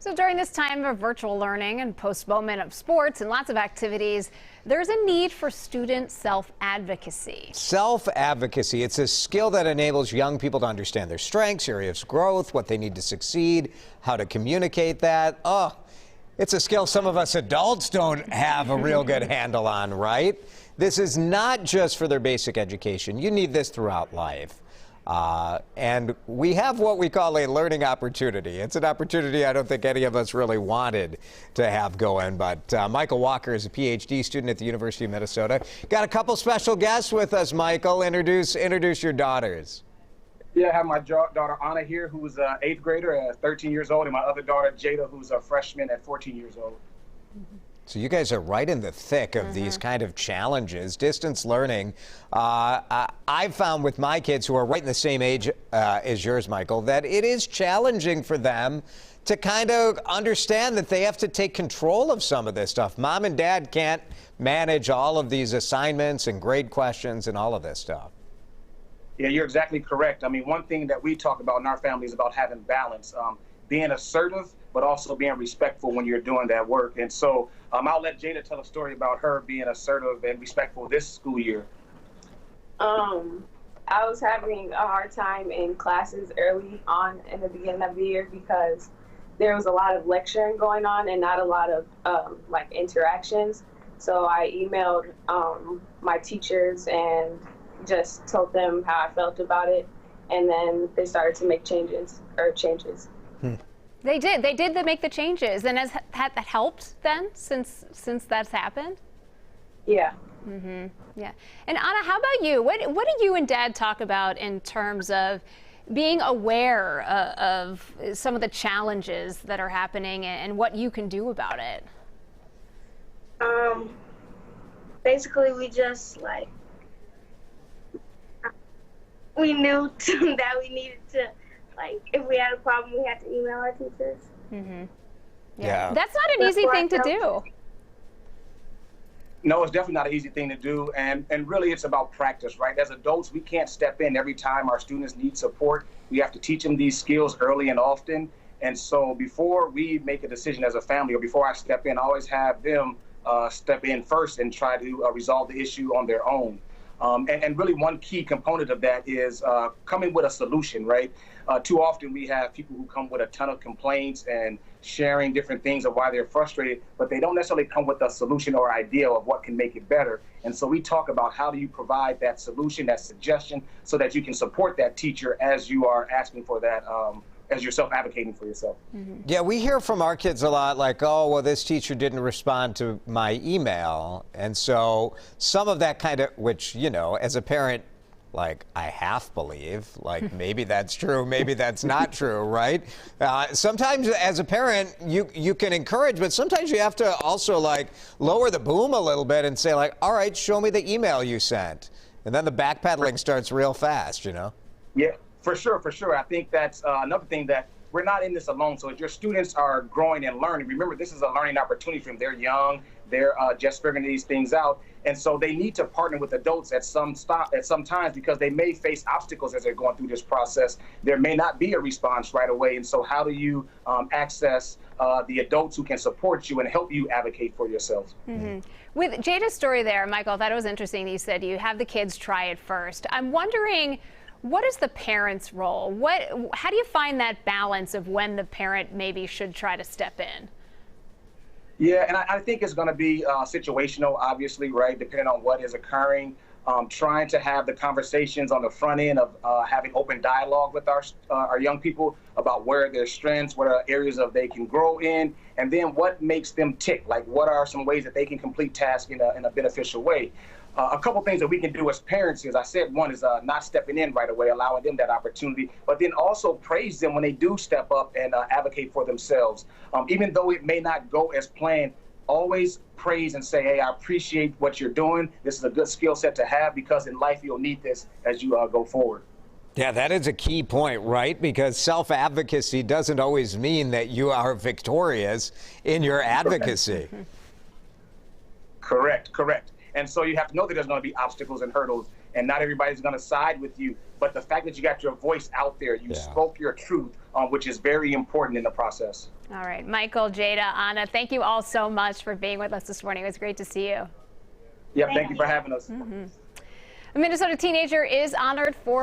So during this time of virtual learning and postponement of sports and lots of activities, there's a need for student self-advocacy. Self-advocacy, it's a skill that enables young people to understand their strengths, areas of growth, what they need to succeed, how to communicate that. It's a skill some of us adults don't have a real good handle on, right? This is not just for their basic education. You need this throughout life. And we have what we call a learning opportunity. It's an opportunity I don't think any of us really wanted to have going, but Michael Walker is a PhD student at the University of Minnesota. Got a couple special guests with us, Michael. Introduce your daughters. Yeah, I have my daughter Anna here, who's an 8th grader at 13 years old, and my other daughter Jada, who's a freshman at 14 years old. So you guys are right in the thick of these kind of challenges. Distance learning, I've found with my kids who are right in the same age as yours, Michael, that it is challenging for them to kind of understand that they have to take control of some of this stuff. Mom and dad can't manage all of these assignments and grade questions and all of this stuff. Yeah, you're exactly correct. I mean, one thing that we talk about in our family is about having balance, being assertive, but also being respectful when you're doing that work. And so I'll let Jada tell a story about her being assertive and respectful this school year. I was having a hard time in classes early on in the beginning of the year because there was a lot of lecturing going on and not a lot of like interactions. So I emailed my teachers and just told them how I felt about it, and then they started to make changes. They did make the changes, and has that helped then since that's happened? Yeah. Yeah. And Anna, how about you? What do you and Dad talk about in terms of being aware of some of the challenges that are happening and what you can do about it? Basically, we just we knew that we needed to, if we had a problem, we had to email our teachers. Yeah. That's not an easy thing to do. No, it's definitely not an easy thing to do. And really, it's about practice, right? As adults, we can't step in every time our students need support. We have to teach them these skills early and often. And so before we make a decision as a family, or before I step in, I always have them step in first and try to resolve the issue on their own. And really one key component of that is coming with a solution, right? Too often we have people who come with a ton of complaints and sharing different things of why they're frustrated, but they don't necessarily come with a solution or idea of what can make it better. And so we talk about how do you provide that solution, that suggestion, so that you can support that teacher as you are asking for that, as you're self-advocating for yourself. Yeah, we hear from our kids a lot like, oh, well, this teacher didn't respond to my email. And so some of that kind of, which, you know, as a parent, I half believe, maybe that's true, maybe that's not true, right? Sometimes as a parent, you can encourage, but sometimes you have to also lower the boom a little bit and say all right, show me the email you sent. And then the backpedaling starts real fast, you know? Yeah. For sure. I think that's another thing, that we're not in this alone. So if your students are growing and learning, remember, this is a learning opportunity for them. They're young, they're just figuring these things out. And so they need to partner with adults at some times, because they may face obstacles as they're going through this process. There may not be a response right away. And so how do you access the adults who can support you and help you advocate for yourselves? With Jada's story there, Michael, I thought it was interesting that you said you have the kids try it first. I'm wondering, what is the parent's role? How do you find that balance of when the parent maybe should try to step in? Yeah, and I think it's going to be situational, obviously, right, depending on what is occurring. Trying to have the conversations on the front end of having open dialogue with our young people about where their strengths, what are areas of they can grow in, and then what makes them tick, what are some ways that they can complete tasks in a beneficial way. A couple things that we can do as parents is, I said, one is not stepping in right away, allowing them that opportunity, but then also praise them when they do step up and advocate for themselves. Even though it may not go as planned, always praise and say, hey, I appreciate what you're doing. This is a good skill set to have, because in life you'll need this as you go forward. Yeah, that is a key point, right? Because self-advocacy doesn't always mean that you are victorious in your advocacy. Correct. And so you have to know that there's going to be obstacles and hurdles, and not everybody's going to side with you. But the fact that you got your voice out there, you spoke your truth, which is very important in the process. All right, Michael, Jada, Anna, thank you all so much for being with us this morning. It was great to see you. Yeah, thank you for having us. A Minnesota teenager is honored for